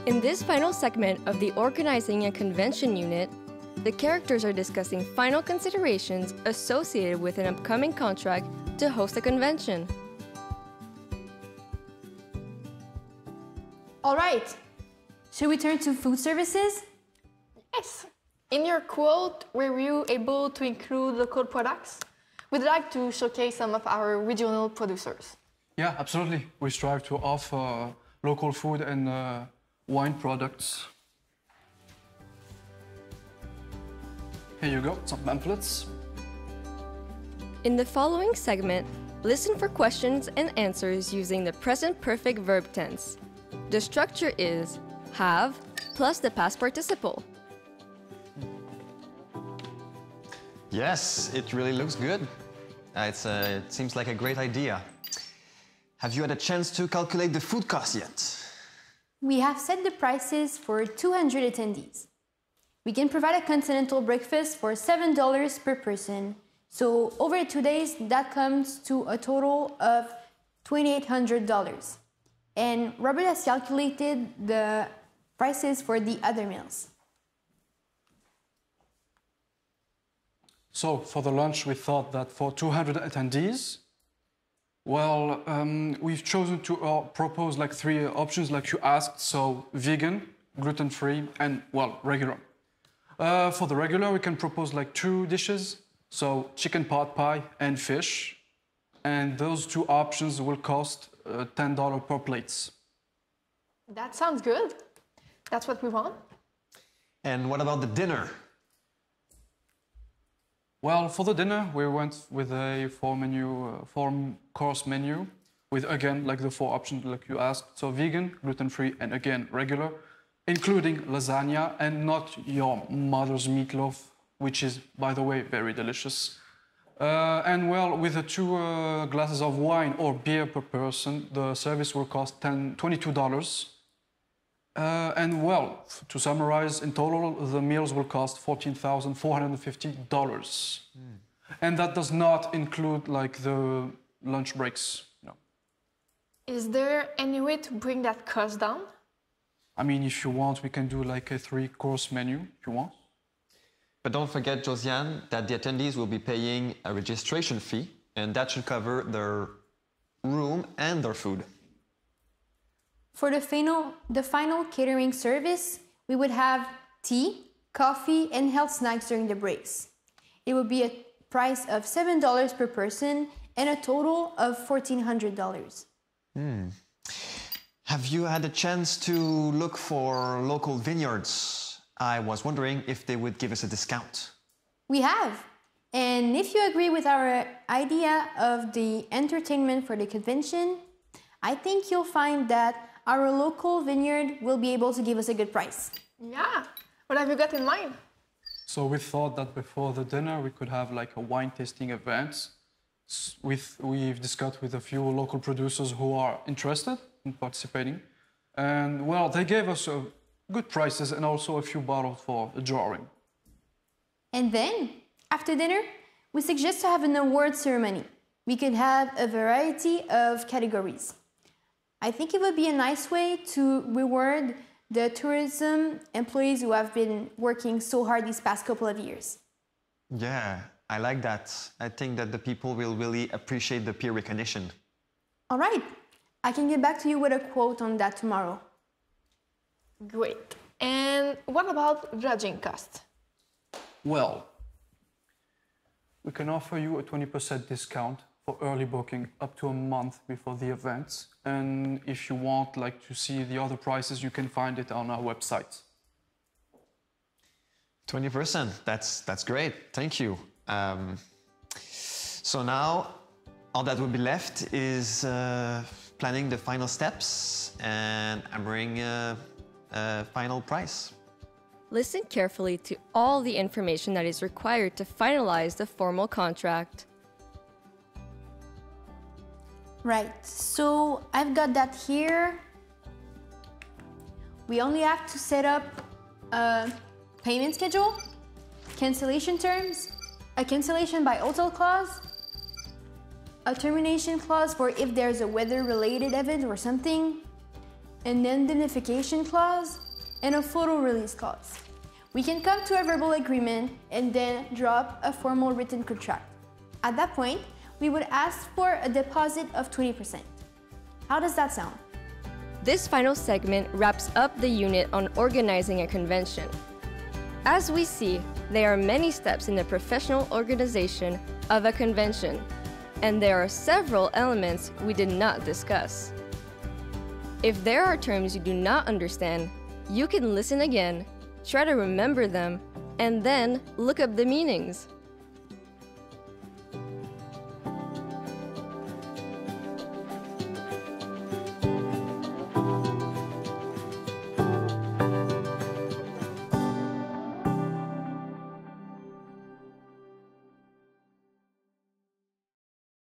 In this final segment of the Organizing and Convention unit, the characters are discussing final considerations associated with an upcoming contract to host a convention. All right, should we turn to food services? Yes. In your quote, were you able to include local products? We'd like to showcase some of our regional producers. Yeah, absolutely. We strive to offer local food and wine products. Here you go, some pamphlets. In the following segment, listen for questions and answers using the present perfect verb tense. The structure is have plus the past participle. Yes, it really looks good. It seems like a great idea. Have you had a chance to calculate the food cost yet? We have set the prices for 200 attendees. We can provide a continental breakfast for $7 per person. So over 2 days, that comes to a total of $2,800. And Robert has calculated the prices for the other meals. So for the lunch, we thought that for 200 attendees, well, we've chosen to propose like 3 options like you asked. So vegan, gluten-free, and well, regular. For the regular, we can propose like 2 dishes. So chicken pot pie and fish. And those 2 options will cost $10 per plate. That sounds good. That's what we want. And what about the dinner? Well, for the dinner, we went with a 4-course menu with, again, like the 4 options like you asked. So vegan, gluten-free, and again, regular, including lasagna and not your mother's meatloaf, which is, by the way, very delicious. And well, with the 2 glasses of wine or beer per person, the service will cost $22. And well, to summarize, in total, the meals will cost $14,450. And that does not include like the lunch breaks. No. Is there any way to bring that cost down? I mean, if you want, we can do like a 3-course menu, if you want. But don't forget, Josiane, that the attendees will be paying a registration fee, and that should cover their room and their food. For the final catering service, we would have tea, coffee, and health snacks during the breaks. It would be a price of $7 per person and a total of $1,400. Have you had a chance to look for local vineyards? I was wondering if they would give us a discount. We have. And if you agree with our idea of the entertainment for the convention, I think you'll find that our local vineyard will be able to give us a good price. Yeah. What have you got in mind? So we thought that before the dinner, we could have like a wine tasting event. We've discussed with a few local producers who are interested in participating. And well, they gave us good prices and also a few bottles for a drawing. And then, after dinner, we suggest to have an award ceremony. We could have a variety of categories. I think it would be a nice way to reward the tourism employees who have been working so hard these past couple of years. Yeah, I like that. I think that the people will really appreciate the peer recognition. All right, I can get back to you with a quote on that tomorrow. Great. And what about judging costs? Well, we can offer you a 20% discount for early booking up to a month before the event. And if you want like to see the other prices, you can find it on our website. 20%, that's great, thank you. So now, all that will be left is planning the final steps and hammering a final price. Listen carefully to all the information that is required to finalize the formal contract. Right, so I've got that here. We only have to set up a payment schedule, cancellation terms, a cancellation by hotel clause, a termination clause for if there's a weather-related event or something, an indemnification clause, and a photo release clause. We can come to a verbal agreement and then drop a formal written contract. At that point, we would ask for a deposit of 20%. How does that sound? This final segment wraps up the unit on organizing a convention. As we see, there are many steps in the professional organization of a convention, and there are several elements we did not discuss. If there are terms you do not understand, you can listen again, try to remember them, and then look up the meanings.